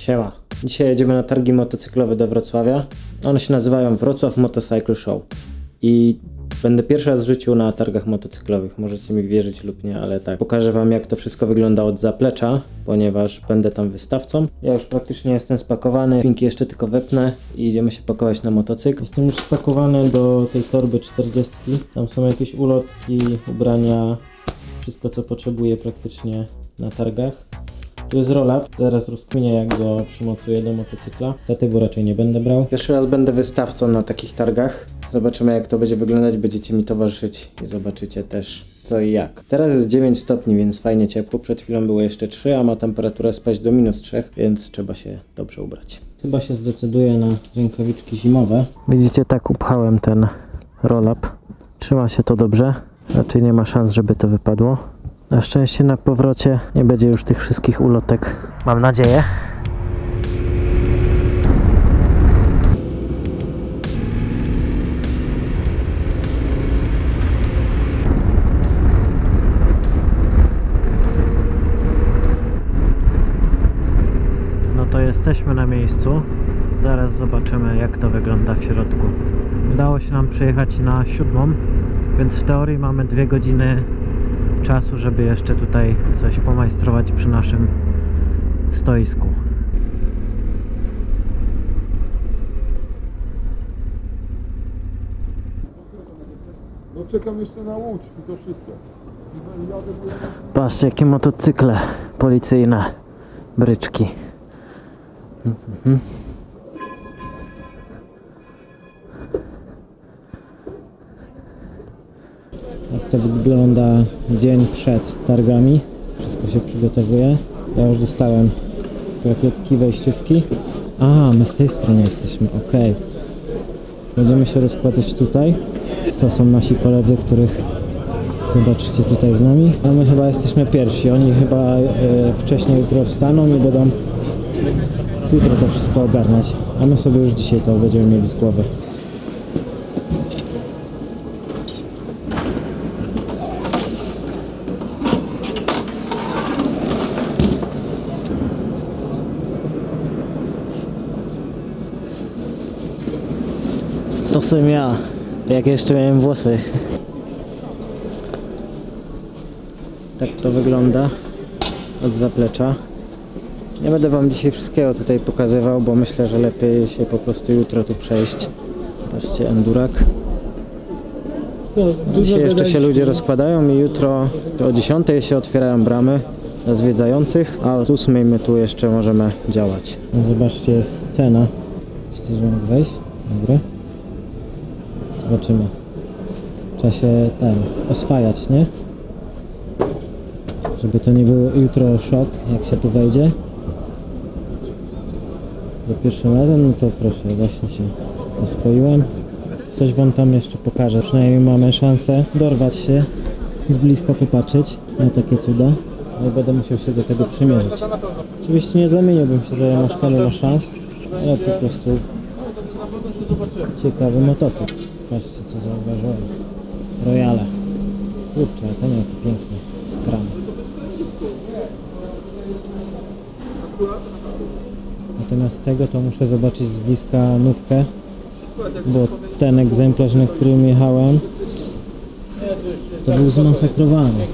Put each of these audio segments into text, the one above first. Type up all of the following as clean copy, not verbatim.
Siema. Dzisiaj jedziemy na targi motocyklowe do Wrocławia. One się nazywają Wrocław Motorcycle Show. I będę pierwszy raz w życiu na targach motocyklowych. Możecie mi wierzyć lub nie, ale tak. Pokażę wam, jak to wszystko wygląda od zaplecza, ponieważ będę tam wystawcą. Ja już praktycznie jestem spakowany. Pinki jeszcze tylko wepnę i idziemy się pakować na motocykl. Jestem już spakowany do tej torby 40. Tam są jakieś ulotki, ubrania, wszystko co potrzebuję praktycznie na targach. Tu jest roll-up, zaraz rozkminię, jak go przymocuję do motocykla. Statywu raczej nie będę brał. Pierwszy raz będę wystawcą na takich targach. Zobaczymy, jak to będzie wyglądać, będziecie mi towarzyszyć i zobaczycie też co i jak. Teraz jest 9 stopni, więc fajnie ciepło. Przed chwilą było jeszcze 3, a ma temperaturę spaść do -3, więc trzeba się dobrze ubrać. Chyba się zdecyduję na rękawiczki zimowe. Widzicie, tak upchałem ten roll-up. Trzyma się to dobrze. Raczej nie ma szans, żeby to wypadło. Na szczęście na powrocie nie będzie już tych wszystkich ulotek. Mam nadzieję. No to jesteśmy na miejscu. Zaraz zobaczymy, jak to wygląda w środku. Udało się nam przyjechać na 7, więc w teorii mamy 2 godziny czasu, żeby jeszcze tutaj coś pomajstrować przy naszym stoisku. No czekam jeszcze na Łódź i to wszystko. Patrzcie, jakie motocykle policyjne, bryczki. Jak to wygląda dzień przed targami. Wszystko się przygotowuje. Ja już dostałem plakietki, wejściówki. A, my z tej strony jesteśmy, ok. Będziemy się rozkładać tutaj. To są nasi koledzy, których zobaczycie tutaj z nami. A my chyba jesteśmy pierwsi. Oni chyba wcześniej jutro wstaną i będą jutro to wszystko ogarniać. A my sobie już dzisiaj to będziemy mieli z głowy. To sam ja, jak jeszcze miałem włosy. Tak to wygląda od zaplecza. Nie będę wam dzisiaj wszystkiego tutaj pokazywał, bo myślę, że lepiej się po prostu jutro tu przejść. Patrzcie, endurak. Dzisiaj jeszcze się ludzie rozkładają i jutro o 10 się otwierają bramy dla zwiedzających, a od 8 my tu jeszcze możemy działać. No zobaczcie, jest scena. Myślicie, że mogę wejść? Dobra. Zobaczymy. Trzeba się oswajać, nie? Żeby to nie było jutro szok, jak się tu wejdzie. Za pierwszym razem, no to proszę, właśnie się oswoiłem. Coś wam tam jeszcze pokażę. Przynajmniej mamy szansę dorwać się, z bliska popatrzeć na takie cuda. Ale będę musiał się do tego przymierzyć. Oczywiście nie zamieniłbym się za Jamaszkami na szans, ale po prostu ciekawy motocykl. Patrzcie, co zauważyłem. Royale. Kurczę, ten jaki piękny. Skram. Natomiast tego to muszę zobaczyć z bliska nówkę, bo ten egzemplarz, na którym jechałem, to był zmasakrowany.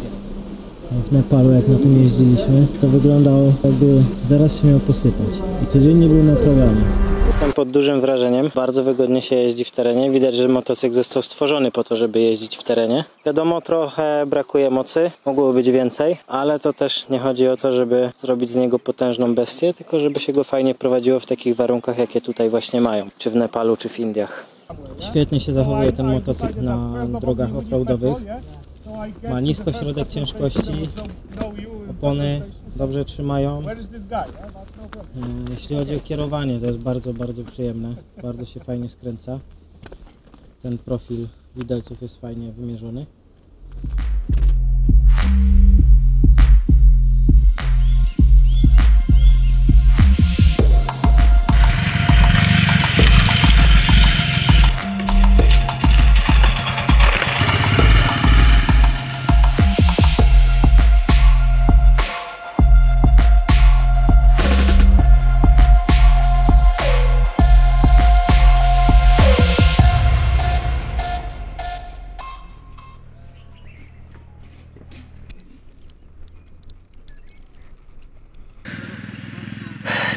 W Nepalu, jak na tym jeździliśmy, to wyglądało, jakby zaraz się miał posypać i codziennie był naprawiany. Jestem pod dużym wrażeniem. Bardzo wygodnie się jeździ w terenie. Widać, że motocykl został stworzony po to, żeby jeździć w terenie. Wiadomo, trochę brakuje mocy, mogłoby być więcej, ale to też nie chodzi o to, żeby zrobić z niego potężną bestię, tylko żeby się go fajnie prowadziło w takich warunkach, jakie tutaj właśnie mają. Czy w Nepalu, czy w Indiach. Świetnie się zachowuje ten motocykl na drogach offroadowych. Ma nisko środek ciężkości, opony dobrze trzymają. Jeśli chodzi o kierowanie, to jest bardzo, bardzo przyjemne. Bardzo się fajnie skręca. Ten profil widelców jest fajnie wymierzony.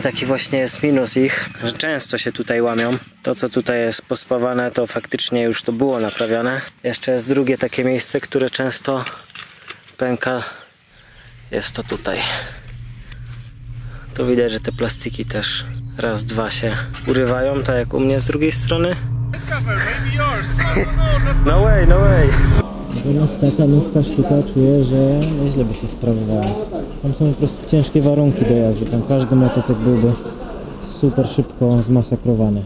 taki właśnie jest minus ich, że często się tutaj łamią. To, co tutaj jest pospawane, to faktycznie już to było naprawione. Jeszcze jest drugie takie miejsce, które często pęka. Jest to tutaj. Tu widać, że te plastiki też raz, dwa się urywają, tak jak u mnie z drugiej strony. No way, no way. Natomiast ta kanówka sztuka czuję, że nieźle by się sprawowała. Tam są po prostu ciężkie warunki do jazdy. Tam każdy motocykl byłby super szybko zmasakrowany.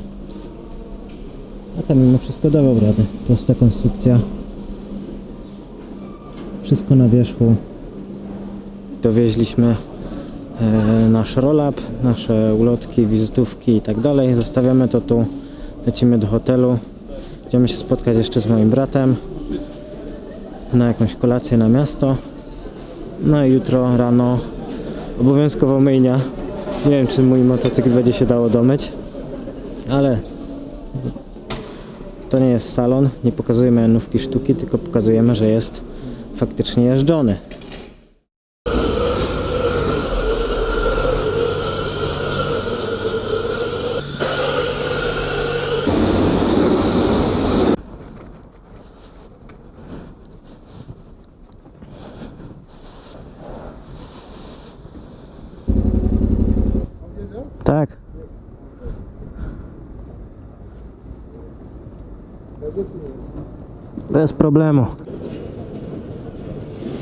A tam mimo wszystko dawał radę. Prosta konstrukcja. Wszystko na wierzchu. Dowieźliśmy nasz roll-up, nasze ulotki, wizytówki i tak dalej. Zostawiamy to tu. Lecimy do hotelu. Będziemy się spotkać jeszcze z moim bratem na jakąś kolację na miasto. No i jutro rano obowiązkowo myjnia. Nie wiem, czy mój motocykl będzie się dało domyć, ale to nie jest salon. Nie pokazujemy nówki sztuki, tylko pokazujemy, że jest faktycznie jeżdżony. Tak. Bez problemu.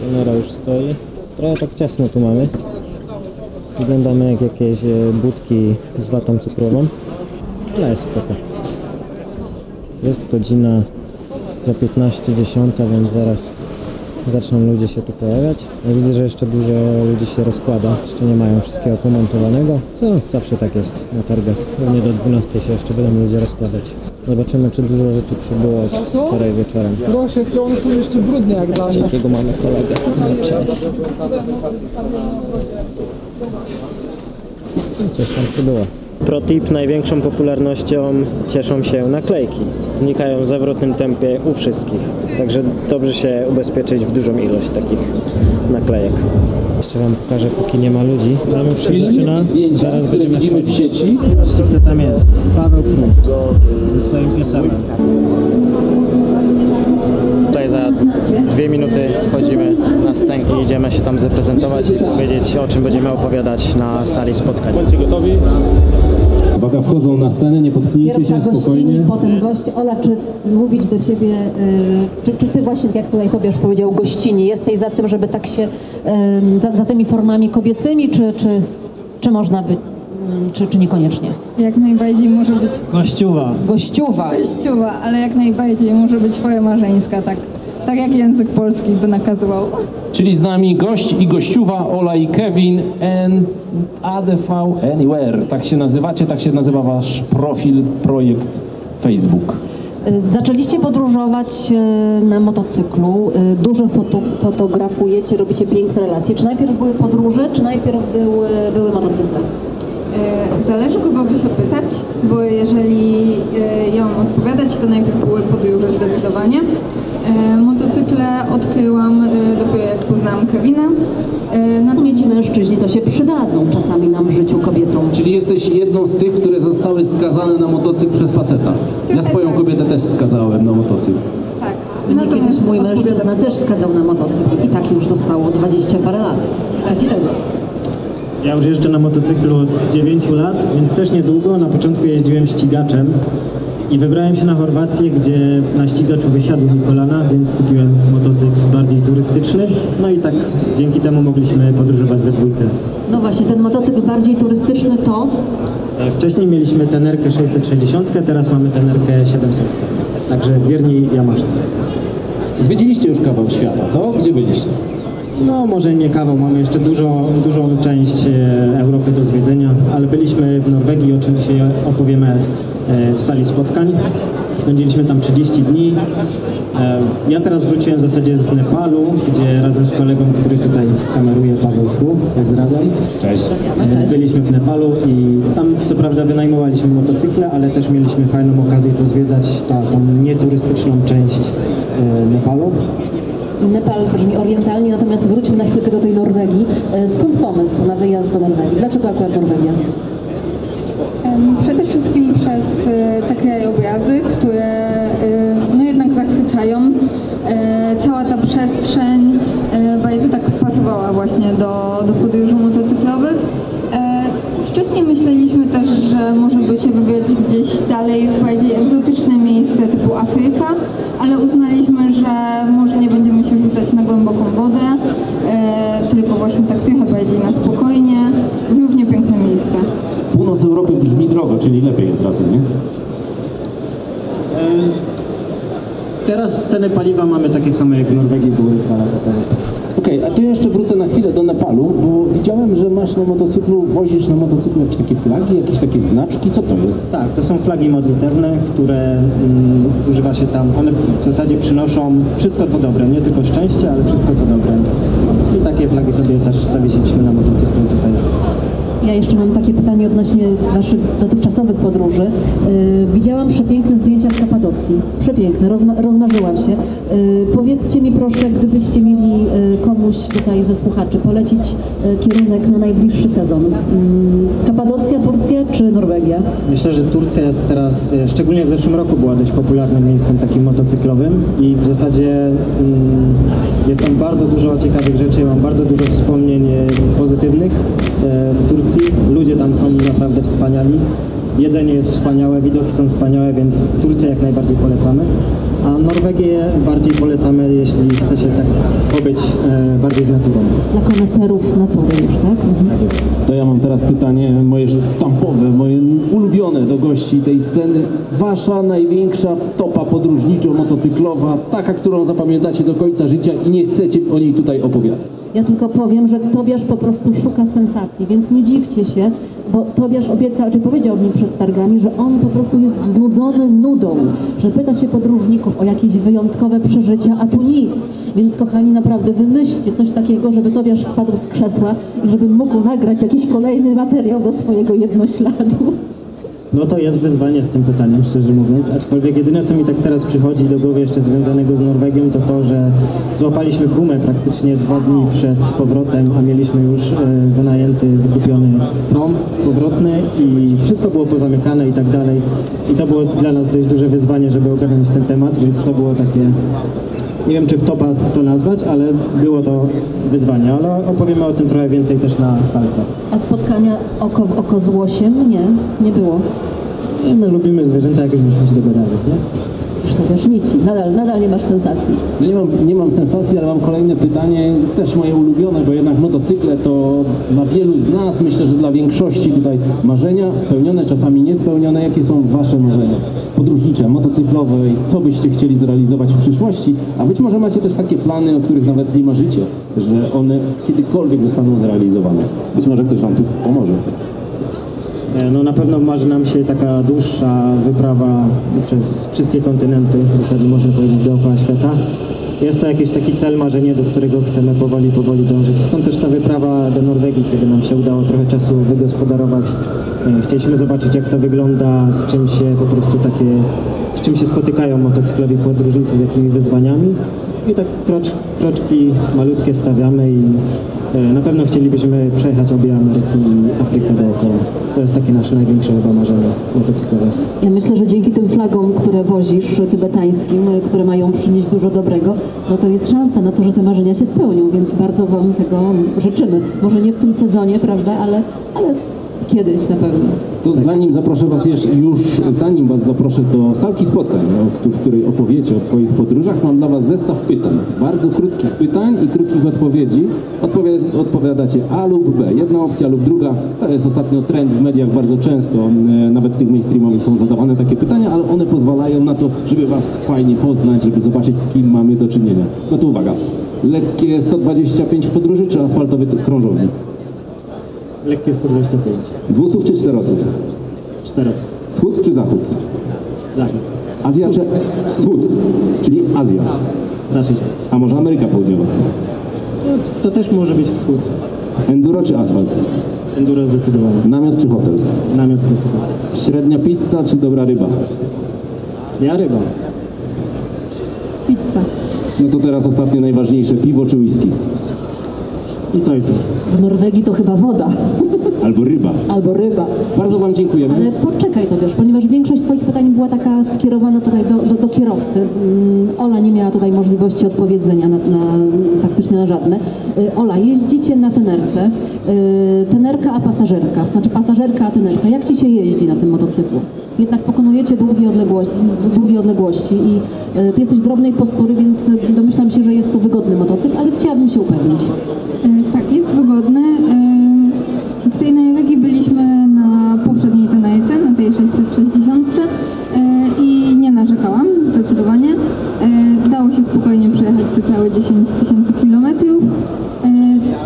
Kamera już stoi. Trochę tak ciasno tu mamy. Wyglądamy jak jakieś budki z watą cukrową. Ale jest spoko. Jest godzina za 15:10, więc zaraz zaczną ludzie się tu pojawiać. Ja widzę, że jeszcze dużo ludzi się rozkłada. Jeszcze nie mają wszystkiego pomontowanego. Co zawsze tak jest na targach. Pewnie do 12 się jeszcze będą ludzie rozkładać. Zobaczymy, czy dużo rzeczy przybyło od wczoraj wieczorem. Proszę, czy one są jeszcze brudne jak dla mnie? Jakiego mamy kolegę? Cześć. Coś tam przybyło. Protip: największą popularnością cieszą się naklejki. Znikają w zawrotnym tempie u wszystkich. Także dobrze się ubezpieczyć w dużą ilość takich naklejek. Jeszcze wam pokażę, póki nie ma ludzi. Tam już się zaczyna. Zaraz które widzimy w sieci. Zobaczcie, kto tam jest. Paweł Fruk ze swoim pisemem. Tutaj za 2 minuty wchodzimy na scenkę i idziemy się tam zaprezentować i powiedzieć, o czym będziemy opowiadać na sali spotkań. Bądźcie gotowi. Uwaga, wchodzą na scenę, nie potknijcie się, spokojnie. Potem gość. Ola, czy mówić do ciebie, czy ty właśnie, jak tutaj Tobiasz powiedział, gościni, jesteś za tym, żeby tak się, za tymi formami kobiecymi, czy można być, czy niekoniecznie? Jak najbardziej może być Gościuwa. Gościuwa. gościuwa, ale jak najbardziej może być forma żeńska, tak jak język polski by nakazywał. Czyli z nami gość i gościuwa, Ola i Kevin, ADV Anywhere. Tak się nazywacie, tak się nazywa wasz profil, projekt Facebook. Zaczęliście podróżować na motocyklu, dużo fotografujecie, robicie piękne relacje. Czy najpierw były podróże, czy najpierw były motocykle? Zależy, kogo by się pytać, bo jeżeli ja mam odpowiadać, to najpierw były podróże zdecydowanie. Motocykle odkryłam dopiero jak poznałam Kevina. W sumie ci mężczyźni to się przydadzą czasami nam w życiu kobietom. Czyli jesteś jedną z tych, które zostały skazane na motocykl przez faceta. Ja swoją kobietę też skazałem na motocykl. Tak. Mnie kiedyś mój mężczyzna też skazał na motocykl i tak już zostało 20 parę lat. Trzeci tego. Ja już jeżdżę na motocyklu od 9 lat, więc też niedługo. Na początku jeździłem ścigaczem i wybrałem się na Chorwację, gdzie na ścigaczu wysiadły mi kolana, więc kupiłem motocykl bardziej turystyczny. No i tak dzięki temu mogliśmy podróżować we dwójkę. No właśnie, ten motocykl bardziej turystyczny to? Wcześniej mieliśmy tenerkę 660, teraz mamy tenerkę 700. Także wierni Yamaszce. Zwiedziliście już kawał świata, co? Gdzie byliście? No może nie kawał, mamy jeszcze dużą część Europy do zwiedzenia, ale byliśmy w Norwegii, o czym dzisiaj opowiemy w sali spotkań. Spędziliśmy tam 30 dni. Ja teraz wróciłem w zasadzie z Nepalu, gdzie razem z kolegą, który tutaj kameruje, Paweł Fru, pozdrawiam. Cześć. Byliśmy w Nepalu i tam co prawda wynajmowaliśmy motocykle, ale też mieliśmy fajną okazję pozwiedzać tą nieturystyczną część Nepalu. Nepal brzmi orientalnie, natomiast wróćmy na chwilkę do tej Norwegii. Skąd pomysł na wyjazd do Norwegii? Dlaczego akurat Norwegia? Przede wszystkim przez te krajobrazy, które no jednak zachwycają. Cała ta przestrzeń bardzo tak pasowała właśnie do podróży motocyklowych. Wcześniej myśleliśmy też, że może by się wybrać gdzieś dalej w bardziej egzotyczne miejsce typu Afryka, ale uznaliśmy, że może nie będziemy się rzucać na głęboką wodę, tylko właśnie tak trochę bardziej na spokojnie, w równie piękne miejsce. Północ Europy brzmi drogo, czyli lepiej od razu, nie? Teraz ceny paliwa mamy takie same jak w Norwegii były 2 lata temu. Okej, a to ja jeszcze wrócę na chwilę do Nepalu, bo widziałem, że masz na motocyklu, wozisz na motocyklu jakieś takie flagi, jakieś takie znaczki, co to jest? Tak, to są flagi modlitewne, które używa się tam. One w zasadzie przynoszą wszystko co dobre, nie tylko szczęście, ale wszystko co dobre. I takie flagi sobie też zawiesiliśmy na motocyklu tutaj. Ja jeszcze mam takie pytanie odnośnie waszych dotychczasowych podróży. Widziałam przepiękne zdjęcia z Kapadocji. Przepiękne, rozmarzyłam się. Powiedzcie mi proszę, gdybyście mieli komuś tutaj ze słuchaczy polecić kierunek na najbliższy sezon. Kapadocja, Turcja czy Norwegia? Myślę, że Turcja jest teraz, szczególnie w zeszłym roku była dość popularnym miejscem takim motocyklowym i w zasadzie jest tam bardzo dużo ciekawych rzeczy, mam bardzo dużo wspomnień pozytywnych z Turcji. Ludzie tam są naprawdę wspaniali, jedzenie jest wspaniałe, widoki są wspaniałe, więc Turcję jak najbardziej polecamy. A Norwegię bardziej polecamy, jeśli chce się tak pobyć bardziej z naturą. Dla koneserów natury już, tak? To ja mam teraz pytanie moje sztampowe, moje ulubione do gości tej sceny. Wasza największa topa podróżniczo-motocyklowa, taka, którą zapamiętacie do końca życia i nie chcecie o niej tutaj opowiadać. Ja tylko powiem, że Tobiasz po prostu szuka sensacji, więc nie dziwcie się, bo Tobiasz obiecał, czy powiedział mi przed targami, że on po prostu jest znudzony nudą, że pyta się podróżników o jakieś wyjątkowe przeżycia, a tu nic. Więc kochani, naprawdę wymyślcie coś takiego, żeby Tobiasz spadł z krzesła i żeby mógł nagrać jakiś kolejny materiał do swojego jednośladu. No to jest wyzwanie z tym pytaniem, szczerze mówiąc, aczkolwiek jedyne co mi tak teraz przychodzi do głowy jeszcze związanego z Norwegią to, że złapaliśmy gumę praktycznie 2 dni przed powrotem, a mieliśmy już wynajęty, wykupiony prom powrotny i wszystko było pozamykane i tak dalej. I to było dla nas dość duże wyzwanie, żeby ogarnąć ten temat, więc to było takie, nie wiem czy w topa to nazwać, ale było to wyzwanie, ale opowiemy o tym trochę więcej też na salce. A spotkania oko w oko z łosiem? Nie było. Nie, my lubimy zwierzęta, jakoś byśmy się dogadali, nie? Już Tobiasz, nici, nadal nie masz sensacji. No nie mam sensacji, ale mam kolejne pytanie, też moje ulubione, bo jednak motocykle to dla wielu z nas, myślę, że dla większości tutaj marzenia spełnione, czasami niespełnione. Jakie są wasze marzenia podróżnicze, motocyklowe i co byście chcieli zrealizować w przyszłości? A być może macie też takie plany, o których nawet nie marzycie, że one kiedykolwiek zostaną zrealizowane. Być może ktoś wam tu pomoże w tym. No na pewno marzy nam się taka dłuższa wyprawa przez wszystkie kontynenty, w zasadzie można powiedzieć dookoła świata. Jest to jakiś taki cel, marzenie, do którego chcemy powoli dążyć. Stąd też ta wyprawa do Norwegii, kiedy nam się udało trochę czasu wygospodarować. Chcieliśmy zobaczyć, jak to wygląda, z czym się spotykają motocyklowi podróżnicy, z jakimi wyzwaniami. I tak kroczki malutkie stawiamy i na pewno chcielibyśmy przejechać obie Ameryki i Afrykę dookoła. To jest takie nasze największe chyba marzenie motocyklowe. Ja myślę, że dzięki tym flagom, które wozisz, tybetańskim, które mają przynieść dużo dobrego, no to jest szansa na to, że te marzenia się spełnią, więc bardzo wam tego życzymy. Może nie w tym sezonie, prawda, ale kiedyś na pewno. To zanim zaproszę was zanim was zaproszę do salki spotkań, w której opowiecie o swoich podróżach, mam dla was zestaw pytań. Bardzo krótkich pytań i krótkich odpowiedzi. Odpowiadacie A lub B. Jedna opcja lub druga. To jest ostatnio trend w mediach bardzo często. Nawet w tych mainstreamowych są zadawane takie pytania, ale one pozwalają na to, żeby was fajnie poznać, żeby zobaczyć, z kim mamy do czynienia. No to uwaga. Lekkie 125 w podróży czy asfaltowy krążownik? Lekkie 125. Dwusów czy czterosów? 4. Wschód czy zachód? Zachód. Azja czy... Wschód, czyli Azja. Raczej tak. A może Ameryka Południowa? No, to też może być wschód. Enduro czy asfalt? Enduro zdecydowanie. Namiot czy hotel? Namiot zdecydowanie. Średnia pizza czy dobra ryba? Ja ryba. Pizza. No to teraz ostatnie najważniejsze. Piwo czy whisky? I to i to. W Norwegii to chyba woda. albo ryba. Albo ryba. Bardzo Wam dziękujemy. Ale poczekaj to, wiesz, ponieważ większość Twoich pytań była taka skierowana tutaj do kierowcy. Ola nie miała tutaj możliwości odpowiedzenia praktycznie na żadne. Ola, jeździcie na tenerce. Tenerka a pasażerka. Znaczy pasażerka a tenerka. Jak Ci się jeździ na tym motocyklu? Jednak pokonujecie długie odległości i Ty jesteś drobnej postury, więc domyślam się, że jest to wygodny motocykl, ale chciałabym się upewnić. Tak, jest wygodny. W tej Norwegii byliśmy na poprzedniej Tenerice, na tej 660 i nie narzekałam zdecydowanie. Dało się spokojnie przejechać te całe 10 000 kilometrów.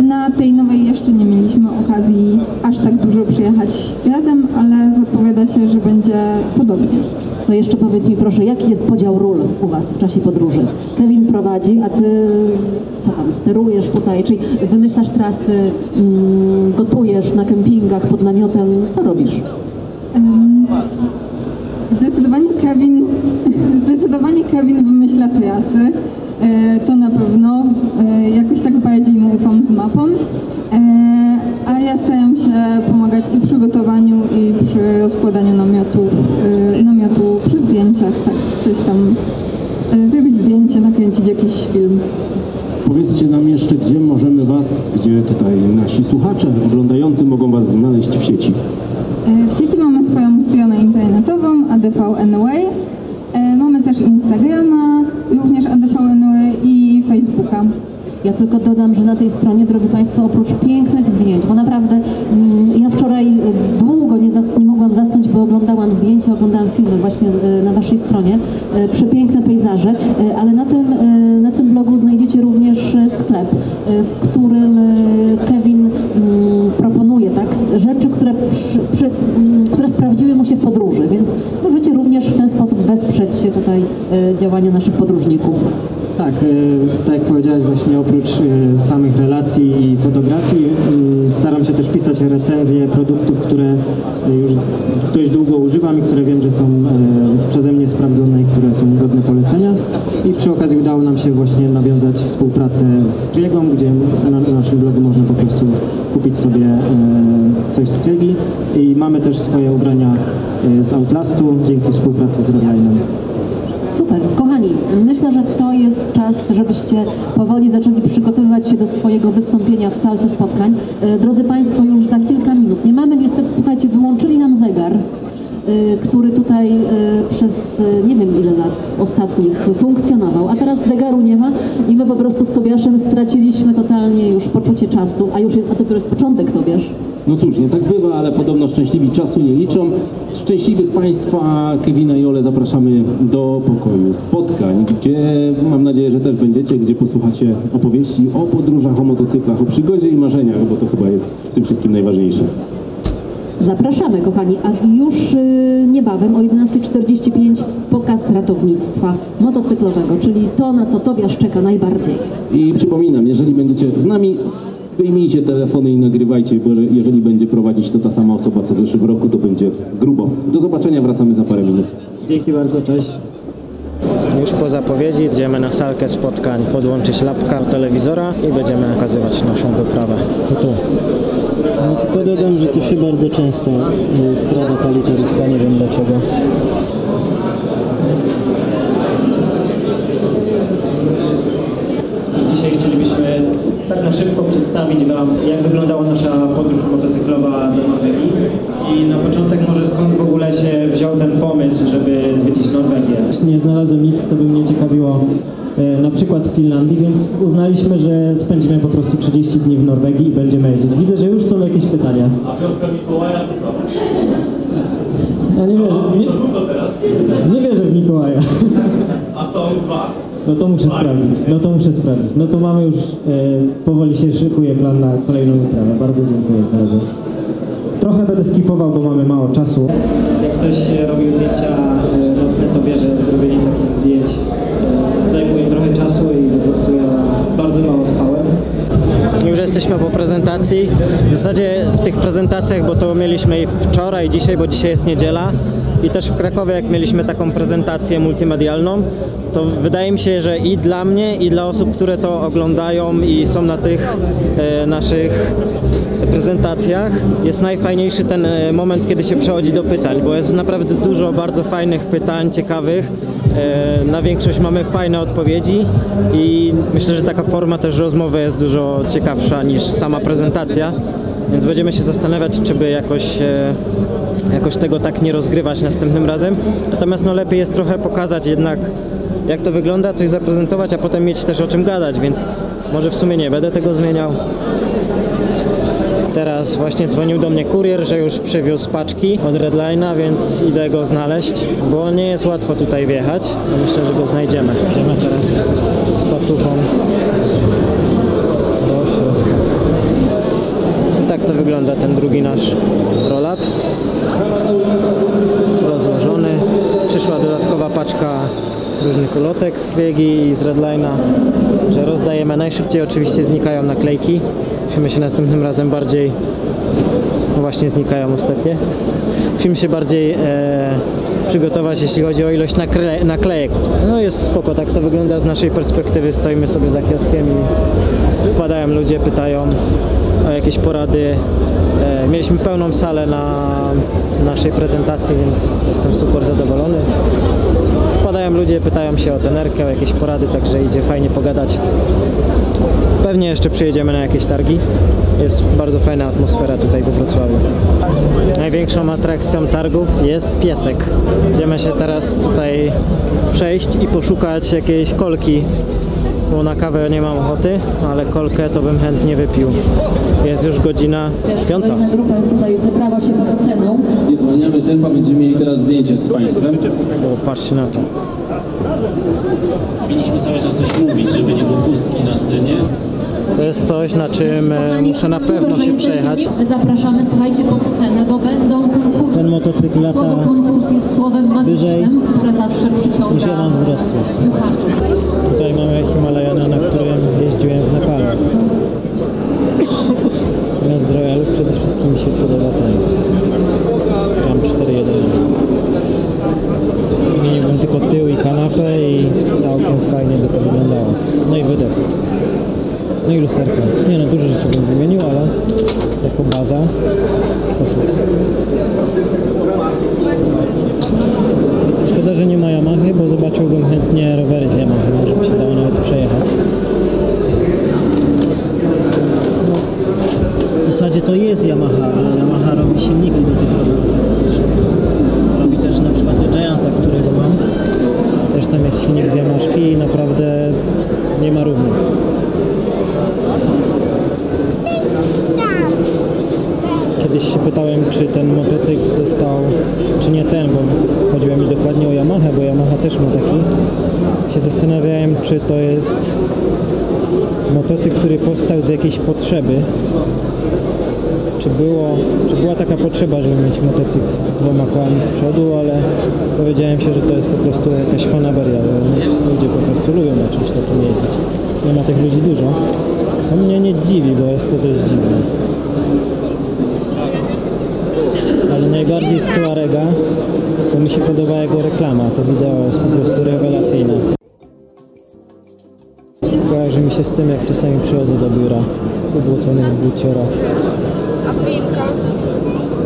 Na tej nowej jeszcze nie mieliśmy okazji aż tak dużo przejechać razem, ale zapowiada się, że będzie podobnie. To jeszcze powiedz mi proszę, jaki jest podział ról u Was w czasie podróży? Kevin prowadzi, a Ty co tam, sterujesz tutaj, czyli wymyślasz trasy, gotujesz na kempingach pod namiotem, co robisz? Zdecydowanie Kevin wymyśla trasy, to na pewno. Jakoś tak bardziej mu ufam z mapą, a ja staram się pomagać i przy gotowaniu, i przy rozkładaniu namiotu przy zdjęciach, tak, coś tam, zrobić zdjęcie, nakręcić jakiś film. Powiedzcie nam jeszcze, gdzie możemy Was, gdzie tutaj nasi słuchacze oglądający mogą Was znaleźć w sieci. W sieci mamy swoją stronę internetową ADV-Anyway. Mamy też Instagrama, również ADV-Anyway i Facebooka. Ja tylko dodam, że na tej stronie, drodzy Państwo, oprócz pięknych zdjęć, bo naprawdę ja wczoraj długo nie mogłam zasnąć, bo oglądałam zdjęcia, oglądałam filmy właśnie na Waszej stronie, przepiękne pejzaże, ale na tym blogu znajdziecie również sklep, w którym Kevin proponuje tak, rzeczy, które sprawdziły mu się w podróży, więc możecie również w ten sposób wesprzeć tutaj działania naszych podróżników. Tak, tak jak powiedziałeś, właśnie oprócz samych relacji i fotografii staram się też pisać recenzje produktów, które już dość długo używam i które wiem, że są przeze mnie sprawdzone i które są godne polecenia. I przy okazji udało nam się właśnie nawiązać współpracę z Kriegą, gdzie na naszym blogu można po prostu kupić sobie coś z Kriegi i mamy też swoje ubrania z Outlastu dzięki współpracy z Redline'em. Super. Kochani, myślę, że to jest czas, żebyście powoli zaczęli przygotowywać się do swojego wystąpienia w salce spotkań. Drodzy Państwo, już za kilka minut. Nie mamy niestety, słuchajcie, wyłączyli nam zegar, który tutaj przez nie wiem ile lat ostatnich funkcjonował, a teraz zegaru nie ma i my po prostu z Tobiaszem straciliśmy totalnie już poczucie czasu, a dopiero jest początek, Tobiasz. No cóż, nie tak bywa, ale podobno szczęśliwi czasu nie liczą. Szczęśliwych Państwa, Kevina i Ole, zapraszamy do pokoju spotkań, gdzie mam nadzieję, że też będziecie, gdzie posłuchacie opowieści o podróżach, o motocyklach, o przygodzie i marzeniach, bo to chyba jest w tym wszystkim najważniejsze. Zapraszamy, kochani, a już niebawem o 11:45 pokaz ratownictwa motocyklowego, czyli to, na co Tobiasz czeka najbardziej. I przypominam, jeżeli będziecie z nami, wyjmijcie telefony i nagrywajcie, bo jeżeli będzie prowadzić to ta sama osoba co w zeszłym roku, to będzie grubo. Do zobaczenia, wracamy za parę minut. Dzięki bardzo, cześć. Już po zapowiedzi idziemy na salkę spotkań, podłączyć lapka telewizora i będziemy okazywać naszą wyprawę. No, tylko dodam, że tu się bardzo często wkrada ta literówka, nie wiem dlaczego. Dzisiaj chcielibyśmy tak na szybko przedstawić Wam, jak wyglądała nasza podróż motocyklowa do Norwegii. I na początek może skąd w ogóle się wziął ten pomysł, żeby zwiedzić Norwegię. Nie znalazłem nic, co by mnie ciekawiło, na przykład w Finlandii, więc uznaliśmy, że spędzimy po prostu 30 dni w Norwegii i będziemy jeździć. Widzę, że już są jakieś pytania. A wioska Mikołaja to co? Ja nie wierzę. Nie wierzę w Mikołaja. A są dwa. No to muszę sprawdzić. No to mamy już, powoli się szykuje plan na kolejną wyprawę. Bardzo dziękuję koledze. Trochę będę skipował, bo mamy mało czasu. Jak ktoś robił zdjęcia nocne, to wie, że zrobienie takich zdjęć zajmuje trochę czasu i po prostu ja bardzo mało spałem. Już jesteśmy po prezentacji. W zasadzie w tych prezentacjach, bo to mieliśmy i wczoraj i dzisiaj, bo dzisiaj jest niedziela, i też w Krakowie, jak mieliśmy taką prezentację multimedialną, to wydaje mi się, że i dla mnie, i dla osób, które to oglądają i są na tych naszych prezentacjach, jest najfajniejszy ten moment, kiedy się przechodzi do pytań, bo jest naprawdę dużo bardzo fajnych pytań, ciekawych. Na większość mamy fajne odpowiedzi i myślę, że taka forma też rozmowy jest dużo ciekawsza niż sama prezentacja, więc będziemy się zastanawiać, czy by jakoś tego tak nie rozgrywać następnym razem. Natomiast no lepiej jest trochę pokazać jednak, jak to wygląda, coś zaprezentować, a potem mieć też o czym gadać, więc może w sumie nie będę tego zmieniał. Teraz właśnie dzwonił do mnie kurier, że już przywiózł paczki od Redline'a, więc idę go znaleźć, bo nie jest łatwo tutaj wjechać. No myślę, że go znajdziemy. Idziemy teraz z paczuchą do środka. I tak to wygląda ten drugi nasz roll-up. Rozłożony. Przyszła dodatkowa paczka różnych ulotek z Kriegi i z Redline'a, że rozdajemy najszybciej. Oczywiście znikają naklejki. Musimy się następnym razem bardziej, no właśnie znikają ostatnie, musimy się bardziej przygotować, jeśli chodzi o ilość naklejek. No jest spoko, tak to wygląda z naszej perspektywy, stoimy sobie za kioskiem i wpadają ludzie, pytają o jakieś porady. Mieliśmy pełną salę na naszej prezentacji, więc jestem super zadowolony. Wpadają ludzie, pytają się o tenerkę, o jakieś porady, także idzie fajnie pogadać. Pewnie jeszcze przyjedziemy na jakieś targi. Jest bardzo fajna atmosfera tutaj we Wrocławiu. Największą atrakcją targów jest piesek. Będziemy się teraz tutaj przejść i poszukać jakiejś kolki, bo na kawę nie mam ochoty, ale kolkę to bym chętnie wypił. Jest już godzina 5. Kolejna grupa jest tutaj, zebrała się pod sceną. Nie zwalniamy tempa, będziemy mieli teraz zdjęcie z Państwem. O, patrzcie na to. Powinniśmy cały czas coś mówić, żeby nie było pustki na scenie. To jest coś, na czym muszę na pewno się przejechać. Zapraszamy, słuchajcie, pod scenę, bo będą konkursy. Ten motocykl lata Słowo konkurs jest słowem magicznym, które zawsze przyciąga niż ja mam wzrostu. słuchaczy. Tutaj mamy Himalajana, na którym jeździłem w Nepalu. Natomiast z Royalów przede wszystkim mi się podoba ten Scram 4.1. Wymieniłbym tylko tył i kanapę i całkiem fajnie by to wyglądało. No i wydech. No i lusterka. Nie no, dużo rzeczy bym wymienił, ale jako baza kosmos. Szkoda, że nie ma Yamahy, bo zobaczyłbym chętnie rowery z Yamahy, może by się dało nawet przejechać. No, w zasadzie to jest Yamaha, ale Yamaha robi silniki do tych rowerów faktycznie. Robi też na przykład do Gianta, którego mam. Też tam jest silnik z Yamaszki i naprawdę nie ma równych. Kiedyś się pytałem, czy ten motocykl został, czy nie ten, bo chodziło mi dokładnie o Yamaha, bo Yamaha też ma taki. Się zastanawiałem, czy to jest motocykl, który powstał z jakiejś potrzeby. Czy była taka potrzeba, żeby mieć motocykl z 2 kołami z przodu, ale dowiedziałem się, że to jest po prostu jakaś fanaberia, bo ludzie po prostu lubią na czymś takim jeździć. Nie ma tych ludzi dużo, co mnie nie dziwi, bo jest to dość dziwne. Ale najbardziej z Tuarega to mi się podoba jego reklama, to wideo jest po prostu rewelacyjne. Kojarzy mi się z tym, jak czasami przychodzę do biura ubłocony w buciora.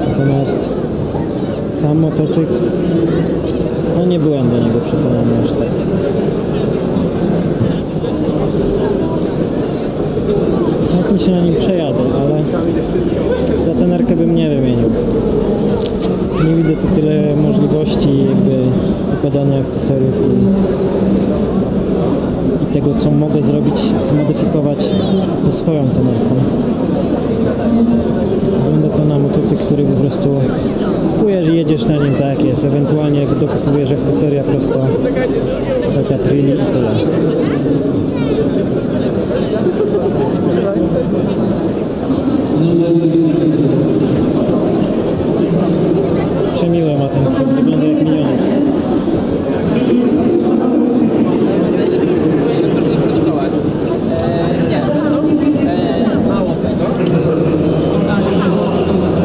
Natomiast sam motocykl, no nie byłem do niego przekonany aż tak. Chętnie się na nim przejadę, ale za tenerkę bym nie wymienił. Nie widzę tu tyle możliwości jakby układania akcesoriów i tego, co mogę zrobić, zmodyfikować ze swoją tenerką. Wygląda to na motocykl, który po prostu kupujesz i jedziesz na nim tak jak jest. Ewentualnie jak dokupujesz akcesoria prosto od Aprili i tyle. Przemiłe ma ten przód, wygląda jak minionek.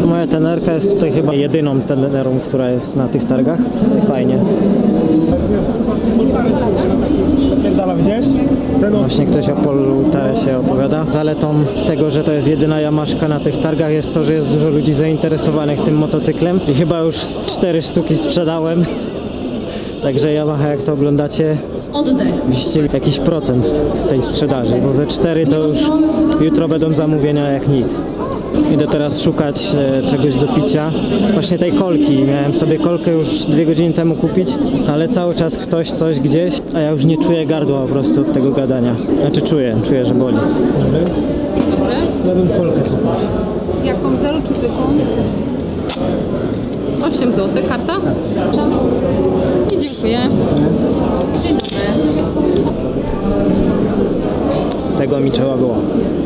Moja tenerka jest tutaj chyba jedyną tenerą, która jest na tych targach. No i fajnie. Właśnie ktoś o Polu Taresie opowiada. Zaletą tego, że to jest jedyna Yamaszka na tych targach, jest to, że jest dużo ludzi zainteresowanych tym motocyklem i chyba już 4 sztuki sprzedałem. Także Yamaha, jak to oglądacie, wziście jakiś procent z tej sprzedaży, bo ze 4 to już jutro będą zamówienia jak nic. Idę teraz szukać czegoś do picia. Właśnie tej kolki. Miałem sobie kolkę już 2 godziny temu kupić, ale cały czas ktoś coś gdzieś, a ja już nie czuję gardła po prostu od tego gadania. Znaczy czuję, że boli. Dobry. Ja bym kolkę poprosił. Jaką? 0 czy zwykłą? 8 zł, karta? I dziękuję. Dzień dobry. Tego mi trzeba było.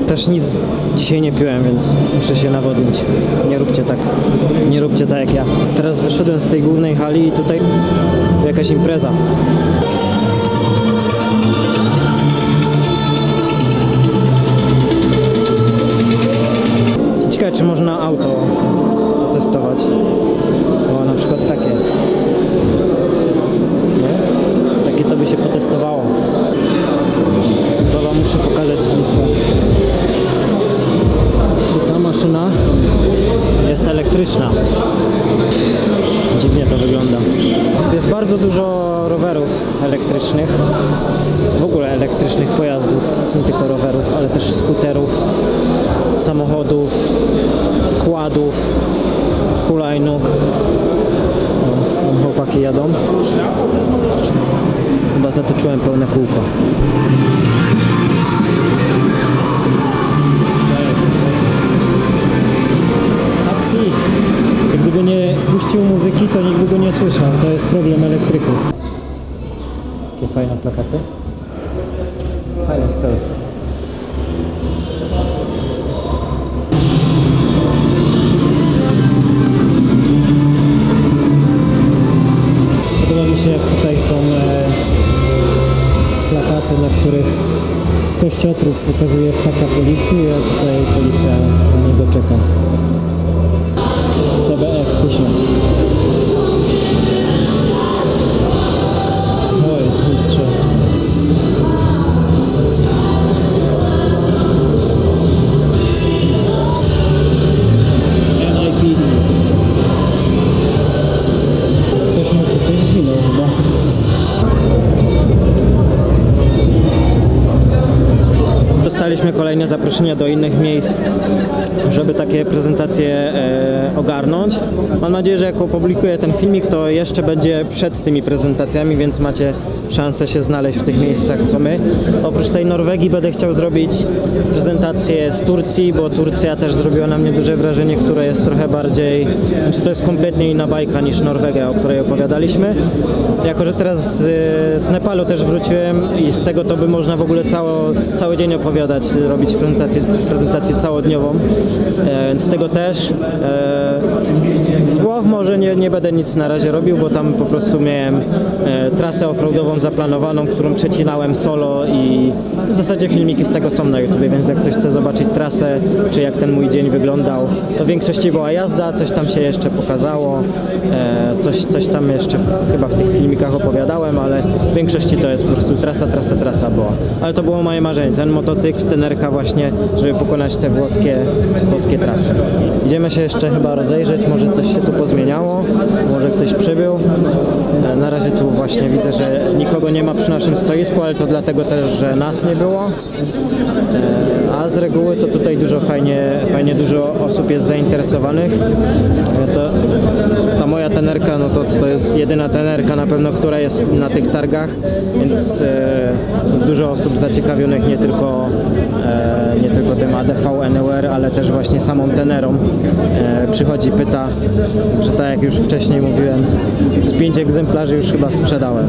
Też nic dzisiaj nie piłem, więc muszę się nawodnić. Nie róbcie tak jak ja. Teraz wyszedłem z tej głównej hali i tutaj jakaś impreza. Ciekawe, czy można auto testować. O, na przykład takie. Nie? Takie to by się potestowało. To wam muszę pokazać z bliska. Ta maszyna jest elektryczna. Dziwnie to wygląda. Jest bardzo dużo rowerów elektrycznych. W ogóle elektrycznych pojazdów. Nie tylko rowerów, ale też skuterów, samochodów, quadów, hulajnóg. Tam chłopaki jadą. Chyba zatoczyłem pełne kółko. Taksi! Gdyby nie puścił muzyki, to nikt by go nie słyszał. To jest problem elektryków. Jakie fajne plakaty. Fajny styl. Podoba mi się, jak tutaj są plakaty, na których kościotrup pokazuje faka policji, a tutaj policja na niego czeka. CBF 1000. To jest mistrzostwo. NIPD. Ktoś mu tu coś zwinął chyba. Dostaliśmy kolejne zaproszenia do innych miejsc, żeby takie prezentacje ogarnąć. Mam nadzieję, że jak opublikuję ten filmik, to jeszcze będzie przed tymi prezentacjami, więc macie szansę się znaleźć w tych miejscach co my. Oprócz tej Norwegii będę chciał zrobić prezentację z Turcji, bo Turcja też zrobiła na mnie duże wrażenie, które jest trochę bardziej, znaczy to jest kompletnie inna bajka niż Norwegia, o której opowiadaliśmy. Jako że teraz z Nepalu też wróciłem i z tego to by można w ogóle cały dzień opowiadać, robić prezentację całodniową, więc z tego też. Z Włoch może nie będę nic na razie robił, bo tam po prostu miałem trasę offroadową zaplanowaną, którą przecinałem solo i w zasadzie filmiki z tego są na YouTubie, więc jak ktoś chce zobaczyć trasę, czy jak ten mój dzień wyglądał, to w większości była jazda, coś tam się jeszcze pokazało, coś tam jeszcze chyba w tych filmikach opowiadałem, ale w większości to jest po prostu trasa była. Ale to było moje marzenie, ten motocykl, tenerka właśnie, żeby pokonać te włoskie trasy. Idziemy się jeszcze chyba rozejrzeć, może coś się tu pozmieniało, może ktoś przybył. Na razie tu właśnie widzę, że nikogo nie ma przy naszym stoisku, ale to dlatego też, że nas nie było. A z reguły to tutaj fajnie dużo osób jest zainteresowanych. Ta moja tenerka, no to jest jedyna tenerka na pewno, która jest na tych targach, więc jest dużo osób zaciekawionych nie tylko tym ADV Anywhere, ale też właśnie samą tenerą. Przychodzi, pyta, że tak jak już wcześniej mówiłem, z 5 egzemplarzy już chyba sprzedałem.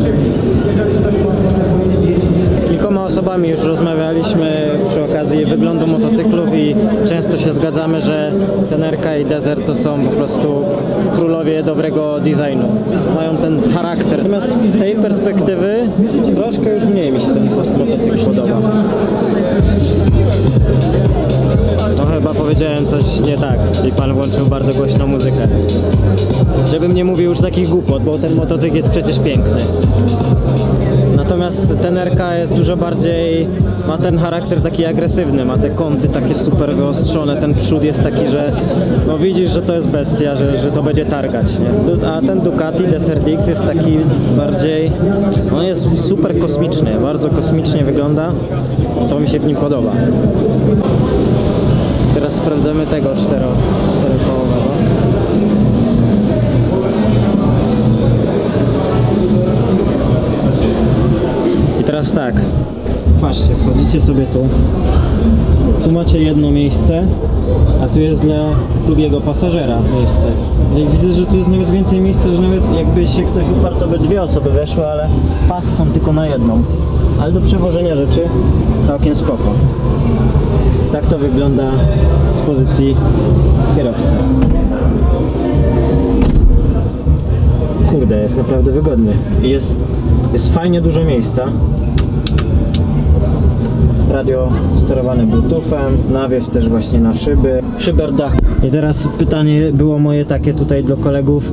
Z kilkoma osobami już rozmawialiśmy przy okazji wyglądu motocyklów i często się zgadzamy, że Tenerka i Desert to są po prostu królowie dobrego designu. Mają ten charakter. Natomiast z tej perspektywy troszkę już mniej mi się ten motocykl podoba. No chyba powiedziałem coś nie tak i pan włączył bardzo głośną muzykę. Żebym nie mówił już takich głupot, bo ten motocykl jest przecież piękny. Natomiast Tenerka jest dużo bardziej, ma ten charakter taki agresywny, ma te kąty takie super wyostrzone, ten przód jest taki, że no widzisz, że to jest bestia, że to będzie targać, nie? A ten Ducati Desert X jest taki bardziej, on jest super kosmiczny, bardzo kosmicznie wygląda i to mi się w nim podoba. Teraz sprawdzamy tego czterokołowego. I teraz tak, patrzcie, wchodzicie sobie tu. Tu macie jedno miejsce, a tu jest dla drugiego pasażera miejsce. I widzę, że tu jest nawet więcej miejsca, że nawet jakby się ktoś uparł, to by dwie osoby weszły, ale pasy są tylko na jedną. Ale do przewożenia rzeczy całkiem spoko. Tak to wygląda z pozycji kierowcy. Kurde, jest naprawdę wygodnie. Jest fajnie dużo miejsca. Radio sterowane Bluetoothem, nawiew też właśnie na szyby, szyberdach. I teraz pytanie było moje takie tutaj do kolegów.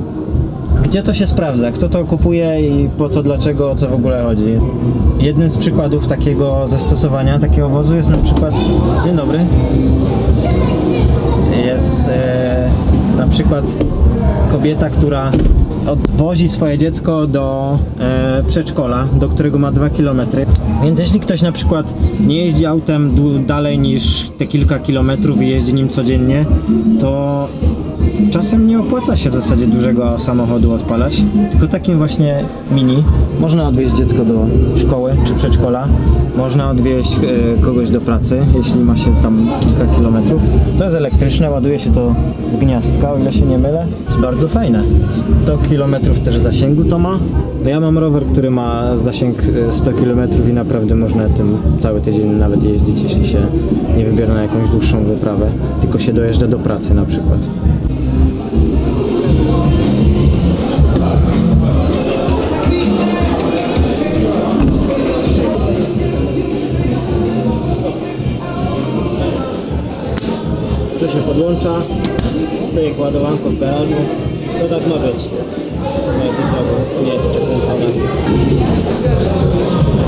Gdzie to się sprawdza? Kto to kupuje i po co, dlaczego, o co w ogóle chodzi? Jednym z przykładów takiego zastosowania, takiego wozu jest na przykład... Dzień dobry. Jest na przykład kobieta, która odwozi swoje dziecko do przedszkola, do którego ma 2 km. Więc jeśli ktoś na przykład nie jeździ autem dalej niż te kilka kilometrów i jeździ nim codziennie, to czasem nie opłaca się w zasadzie dużego samochodu odpalać, tylko takim właśnie mini. Można odwieźć dziecko do szkoły czy przedszkola, można odwieźć kogoś do pracy, jeśli ma się tam kilka kilometrów. To jest elektryczne, ładuje się to z gniazdka, o ile się nie mylę. Jest bardzo fajne. 100 km też zasięgu to ma. Ja mam rower, który ma zasięg 100 km i naprawdę można tym cały tydzień nawet jeździć, jeśli się nie wybiera na jakąś dłuższą wyprawę, tylko się dojeżdża do pracy na przykład. Tu się podłącza, cyk, ładowanko w garażu, to tak ma być. Nie jest przekręcone.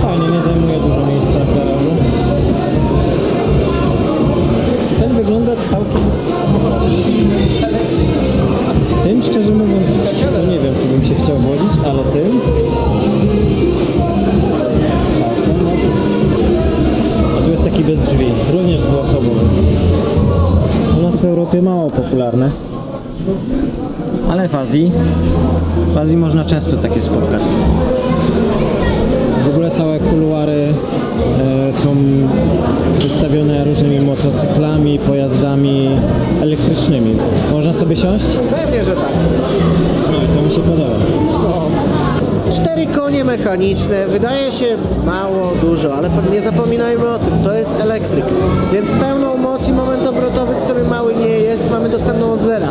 Fajnie, nie zajmuje dużo miejsca w garażu. Ten wygląda całkiem spoko. Tym szczerze mówiąc, to nie wiem, czy bym się chciał wodzić, ale tym całkiem może. A tu jest taki bez drzwi, również dwuosobowy. U nas w Europie mało popularne, ale w Azji można często takie spotkać. W ogóle całe kuluary są wystawione różnymi motocyklami, pojazdami elektrycznymi. Można sobie siąść? Pewnie, że tak. No i to mi się podoba. 4 konie mechaniczne, wydaje się mało, dużo, ale nie zapominajmy o tym, to jest elektryk, więc pełną moc i moment obrotowy, który mały nie jest, mamy dostępną od zera.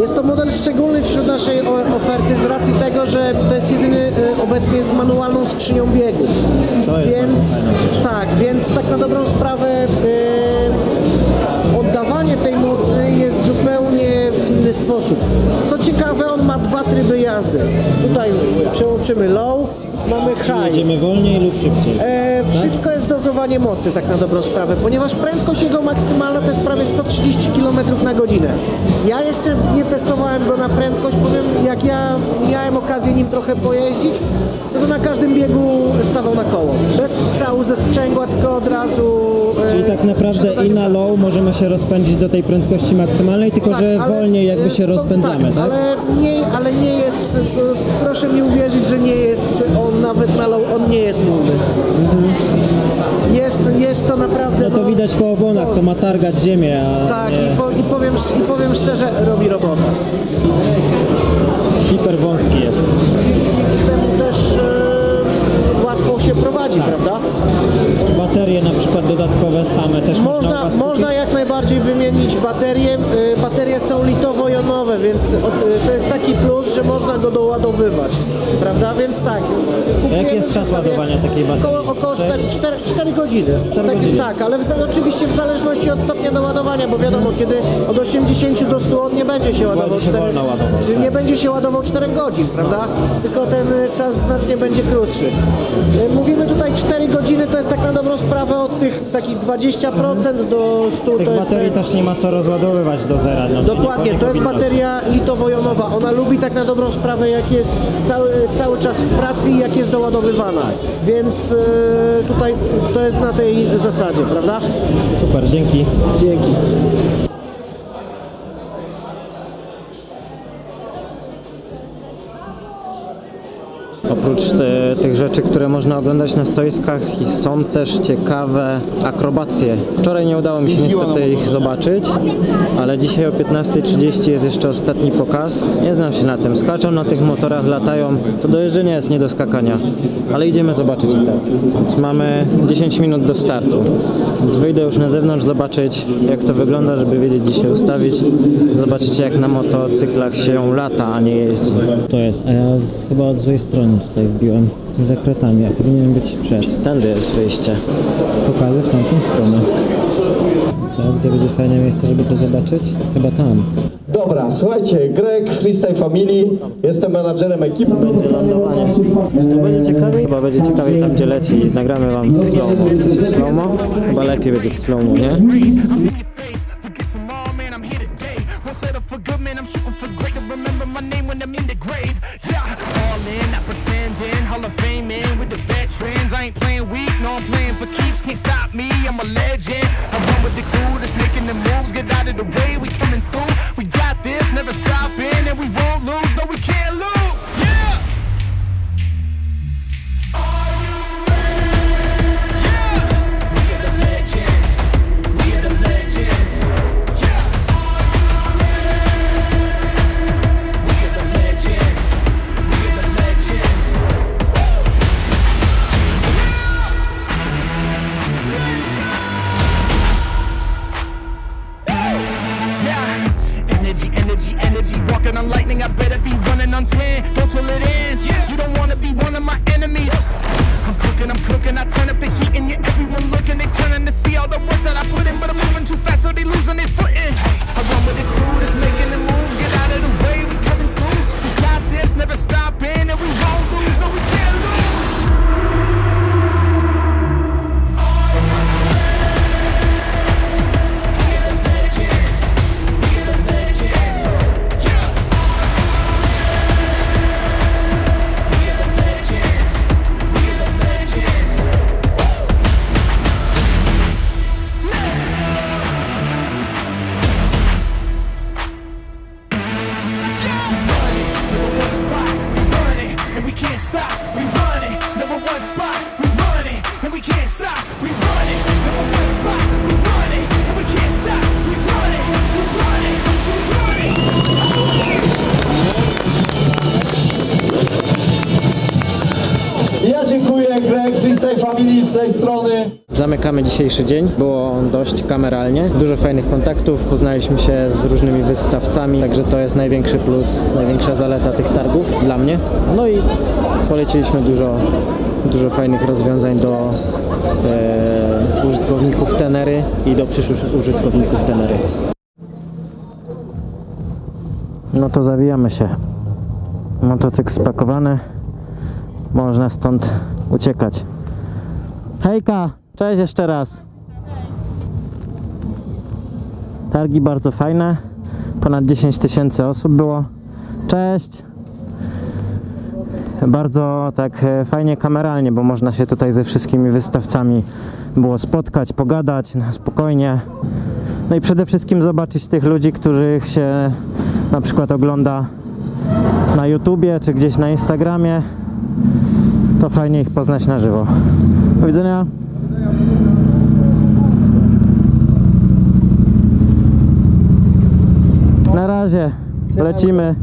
Jest to model szczególny wśród naszej oferty z racji tego, że to jest jedyny obecnie z manualną skrzynią biegów. Więc tak na dobrą sprawę oddawanie tej mocy jest zupełnie w inny sposób. Co ciekawe, on ma 2 tryby jazdy. Tutaj przełączymy low, mamy high. Jedziemy wolniej lub szybciej? Wszystko jest dozowanie mocy, tak na dobrą sprawę, ponieważ prędkość jego maksymalna to jest prawie 130 km na godzinę. Ja jeszcze nie testowałem go na prędkość, powiem, jak ja miałem okazję nim trochę pojeździć, no to na każdym biegu stawał na koło. Bez strzału ze sprzęgła, tylko od razu... Czyli tak naprawdę i na low możemy się rozpędzić do tej prędkości maksymalnej, tylko tak, że wolniej jakby się rozpędzamy, tak? Ale nie jest, proszę mi uwierzyć, że nie jest on nawet na low, on nie jest mulny. Jest to naprawdę... No to widać po oponach, to ma targać ziemię, a tak, nie... i powiem szczerze, robi robotę. Hiper wąski jest. Dzięki temu też łatwo się prowadzi, prawda? to jest taki plus, że można go doładowywać, prawda? Więc tak. Jaki jest czas ładowania takiej baterii? Około 4 godziny. 4 godziny. Tak, ale oczywiście w zależności od stopnia doładowania, bo wiadomo, kiedy od 80 do 100 on nie będzie się ładował. Czyli nie będzie się ładował 4 godzin, prawda? Tylko ten czas znacznie będzie krótszy. Mówimy tutaj 4 godziny, to jest tak na dobrą sprawę od tych takich 20% do 100. Tych baterii też nie ma co rozładowywać do zera. No, dokładnie, to jest bateria litowo-jonowa. Ona lubi tak na dobrą sprawę, jak jest cały czas w pracy i jak jest doładowywana. Więc tutaj to jest na tej zasadzie, prawda? Super, dzięki. Dzięki. Oprócz tych rzeczy, które można oglądać na stoiskach, są też ciekawe akrobacje. Wczoraj nie udało mi się niestety ich zobaczyć, ale dzisiaj o 15:30 jest jeszcze ostatni pokaz. Nie znam się na tym. Skaczą na tych motorach, latają. To do jeżdżenia jest nie do skakania, ale idziemy zobaczyć i tak. Więc mamy 10 minut do startu. Więc wyjdę już na zewnątrz zobaczyć, jak to wygląda, żeby wiedzieć, gdzie się ustawić. Zobaczycie, jak na motocyklach się lata, a nie jeździ. To jest, a ja chyba od złej strony tutaj wbiłem za kratami, a powinien być przed. Tędy jest wyjście. Pokażę w tamtą stronę. Co? Gdzie będzie fajne miejsce, żeby to zobaczyć? Chyba tam. Dobra, słuchajcie, Greg, Freestyle Family, jestem menadżerem ekipy. Będzie lądowanie. To będzie ciekawie? Chyba będzie ciekawie tam, gdzie leci. Nagramy wam w slow-mo. Chcecie w slow-mo? Chyba lepiej będzie w slow-mo, nie? Set up for good, man, I'm shooting for great. Remember my name when I'm in the grave. Yeah, all in, not pretending. Hall of Fame in with the veterans. I ain't playing weak, no, I'm playing for keeps. Can't stop me, I'm a legend. I run with the crew that's making the moves. Get out of the way, we coming through. We got this, never stopping, and we won't lose. No, we can't lose. Yeah. Are you ready? Yeah. We are the legends. We are the legends. Energy, walking on lightning, I better be running on 10. Go till it ends. You don't wanna be one of my enemies. I'm cooking, I turn up the heat and you're everyone looking. They turning to see all the work that I put in, but I'm moving too fast, so they losing their footing. I run with the crew that's making the moves. Get out of the way, we coming through. We got this, never stopping, and we won't lose. No, we can't lose. z tej strony. Zamykamy dzisiejszy dzień. Było dość kameralnie. Dużo fajnych kontaktów. Poznaliśmy się z różnymi wystawcami, także to jest największy plus, największa zaleta tych targów dla mnie. No i poleciliśmy dużo fajnych rozwiązań do użytkowników Tenery i do przyszłych użytkowników Tenery. No to zawijamy się. Motocykl spakowany. Można stąd uciekać. Hejka! Cześć jeszcze raz. Targi bardzo fajne. Ponad 10 000 osób było. Cześć! Bardzo tak fajnie kameralnie, bo można się tutaj ze wszystkimi wystawcami było spotkać, pogadać na spokojnie. No i przede wszystkim zobaczyć tych ludzi, których się na przykład ogląda na YouTubie czy gdzieś na Instagramie. To fajnie ich poznać na żywo. Do widzenia. Na razie. Lecimy.